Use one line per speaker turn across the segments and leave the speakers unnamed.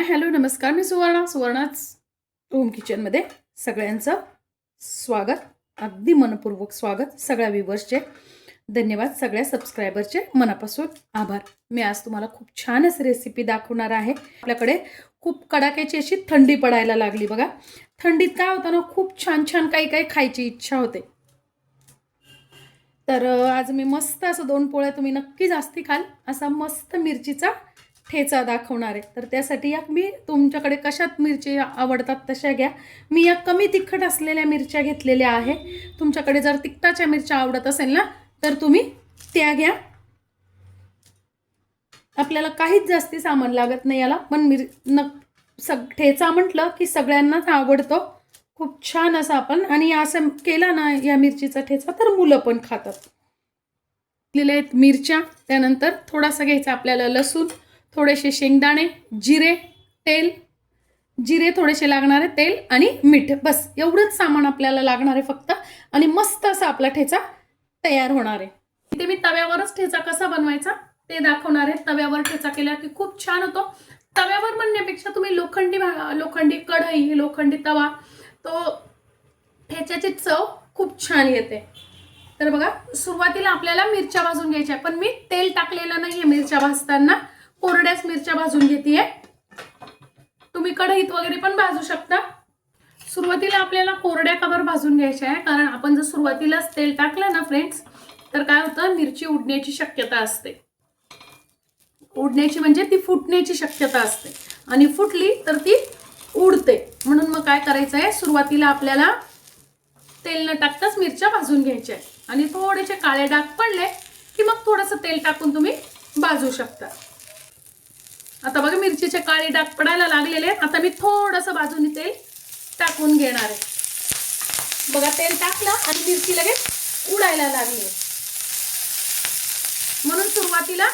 Hi hello नमस्कार, मी सुवर्णाच home किचनमध्ये सगळ्यांचं स्वागत, अगदी मनपूर्वक स्वागत. सगळ्या व्ह्यूअर्सचे धन्यवाद, सगळ्या सबस्क्रायबरचे मनापासून आभार. मी आज तुम्हाला खूप छान अशी रेसिपी दाखवणार आहे. आपल्याकडे खूप कडाक्याची अशी थंडी पडायला लागली बघा. थंडीत काय होतं ना, खूप छान छान काही खायची इच्छा होते. तर आज मी मस्त असं 2 पोळ्या तुम्ही नक्की जास्ती खाल असा मस्त मिरचीचा ठेचा दाखवणार आहे. तर त्यासाठी या मी तुमच्याकडे कशात मिरची आवडतात तशा घ्या. मी या कमी तिखट असलेल्या मिरच्या घेतलेल्या आहे. तुमच्याकडे जर तिखटाच्या मिरच्या आवडत असेल ना तर तुम्ही त्या घ्या. आपल्याला काहीच जास्ती सामान लागत नाही याला, पण ठेचा म्हटलं की सगळ्यांनाच आवडतो. खूप छान असा आपण, आणि असं केला ना या मिरचीचा ठेचा तर मुलं पण खातात. लिहिले आहेत मिरच्या, त्यानंतर थोडासा घ्यायचा आपल्याला लसूण, थोडेसे शेंगदाणे, जिरे थोडेसे लागणारे, तेल आणि मीठ, बस एवढंच सामान आपल्याला लागणार आहे फक्त. आणि मस्त असा आपला ठेचा तयार होणार आहे. इथे मी तव्यावरच ठेचा कसा बनवायचा ते दाखवणार आहे. तव्यावर ठेचा केला की खूप छान होतो. तव्यावर म्हणण्यापेक्षा तुम्ही लोखंडी कढई, लोखंडी तवा, तो ठेच्याची चव खूप छान येते. तर बघा, सुरुवातीला आपल्याला मिरच्या भाजून घ्यायच्या, पण मी तेल टाकलेलं नाहीये मिरच्या भाजताना, कोरड्याच मिरच्या भाजून घेतेय. तुम्ही कढईत वगैरे पण भाजू शकता. सुरुवातीला आपल्याला कोरड्या कवर भाजून घ्यायच्या आहे, कारण आपण जर सुरुवातीलाच तेल टाकलं ना फ्रेंड्स तर काय होतं, मिरची उडण्याची शक्यता असते. उडण्याची म्हणजे ती फुटण्याची शक्यता असते, आणि फुटली तर ती उडते. म्हणून मग काय करायचं आहे, सुरुवातीला आपल्याला तेल न टाकताच मिरच्या भाजून घ्यायच्या, आणि थोडेसे काळे डाग पडले की मग थोडंसं तेल टाकून तुम्ही भाजू शकता. आता बघा, मिरचीचे काळे डाग पडायला लागलेले आहेत. आता मी थोडंसं बाजूने तेल टाकून घेणार आहे. बघा, तेल टाकलं आणि मिरची लगेच उडायला लागली. म्हणून सुरुवातीला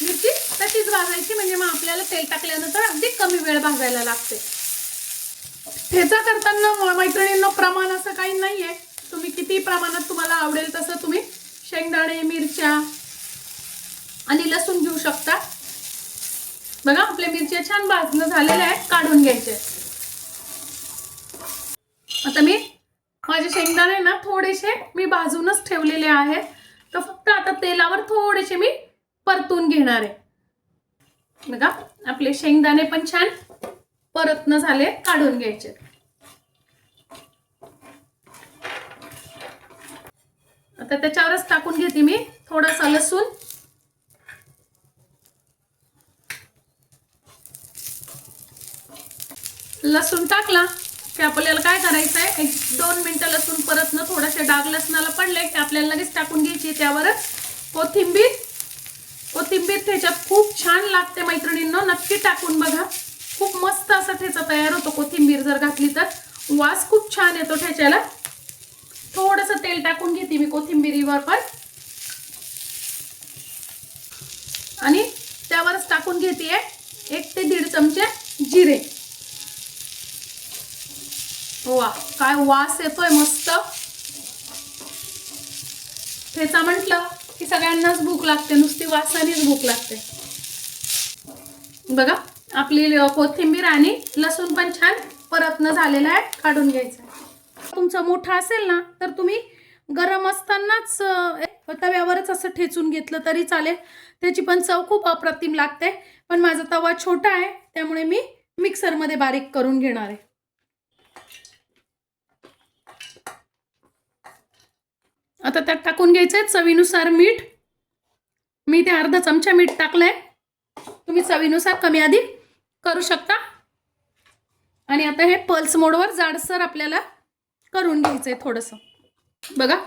मिरची तशीच भाजायची, म्हणजे मग आपल्याला तेल टाकल्यानंतर अगदी कमी वेळ भाजायला लागते. ठेचा करताना मैत्रिणींना प्रमाण असं काही नाहीये, तुम्ही किती प्रमाणात तुम्हाला आवडेल तसं तुम्ही शेंगदाणे, मिरच्या आणि लसूण घेऊ शकता. बघा, आपल्या मिरच्या छान भाजणं झालेल्या आहेत, काढून घ्यायचे. आता मी माझे शेंगदाणे ना थोडेसे मी भाजूनच ठेवलेले आहेत, तर फक्त आता तेलावर थोडेसे मी परतून घेणार आहे. बघा, आपले शेंगदाणे पण छान परतन झाले, काढून घ्यायचे. आता त्याच्यावरच टाकून घेते मी थोडासा लसूण, लसूण टाकला की आपल्याला काय करायचं आहे, 1-2 मिनिटं लसूण परतणं, थोडेसे डाग लसणाला पडले की आपल्याला लगेच टाकून घ्यायची. त्यावरच कोथिंबीर ठेच्यात खूप छान लागते मैत्रिणींनो, नक्की टाकून बघा. खूप मस्त असा ठेचा तयार होतो कोथिंबीर जर घातली तर, वास खूप छान येतो ठेच्याला. थोडंसं तेल टाकून घेते मी कोथिंबीरीवर पण, आणि त्यावरच टाकून घेते 1 ते 1.5 चमचे जिरे. वा, काय वास येतोय मस्त. ठेचा म्हटलं की सगळ्यांनाच भूक लागते, नुसती वासानेच भूक लागते. बघा, आपली कोथिंबीर आणि लसूण पण छान परतणं झालेलं आहे, काढून घ्यायचं. तुमचं मोठं असेल ना तर तुम्ही गरम असतानाच तव्यावरच असं ठेचून घेतलं तरी चालेल, त्याची पण चव खूप अप्रतिम लागते. पण माझा तवा छोटा आहे त्यामुळे मी मिक्सरमध्ये बारीक करून घेणार आहे. आता त्यात टाकून घ्यायचंय चवीनुसार मीठ. मी ते अर्धा चमचा मीठ टाकलंय, तुम्ही चवीनुसार कमी अधिक करू शकता. आणि आता हे पल्स मोडवर जाडसर आपल्याला करून घ्यायचंय थोडंसं. बघा,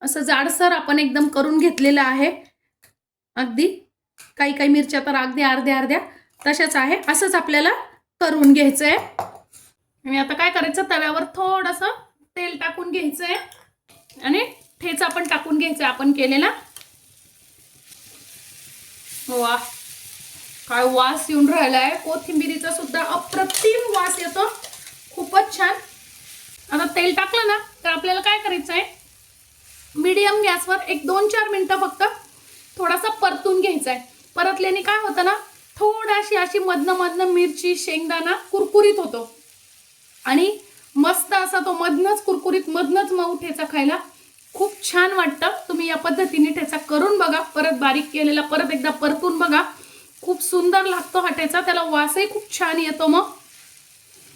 असं जाडसर आपण एकदम करून घेतलेलं आहे. अगदी काही मिरच्या तर अगदी अर्ध्या तशाच आहे, असंच आपल्याला करून घ्यायचंय. आणि आता काय करायचं, तव्यावर थोडंसं तेल टाकून घ्यायचंय आणि ठेचा पण टाकून घ्यायचा आपण केलेला. वा, काय वास येऊन राहिलाय, कोथिंबीरीचा सुद्धा अप्रतिम वास येतो, खूपच छान. आता तेल टाकलं ना तर आपल्याला काय करायचं आहे, मीडियम गॅसवर 1-2-4 मिनिटं फक्त थोडासा परतून घ्यायचा आहे. परतल्याने काय होतं ना, थोडाशी अशी मधनं मधनं मिरची शेंगदाणा कुरकुरीत होतो आणि मस्त असा तो मधनच कुरकुरीत मधनच मऊ ठेचा खायला खूप छान वाटतं. तुम्ही या पद्धतीने ठेचा करून बघा. परत बारीक केलेला परत एकदा परतून बघा. खूप सुंदर लागतो हा ठेचा. त्याला वासही खूप छान येतो मग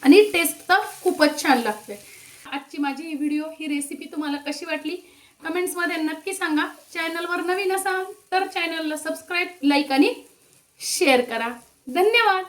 आणि टेस्ट तर खूपच छान लागते. आजची माझी ही व्हिडिओ ही रेसिपी तुम्हाला कशी वाटली कमेंट्समध्ये नक्की सांगा. चॅनलवर नवीन असाल तर चॅनलला सबस्क्राईब, लाईक आणि शेअर करा. धन्यवाद.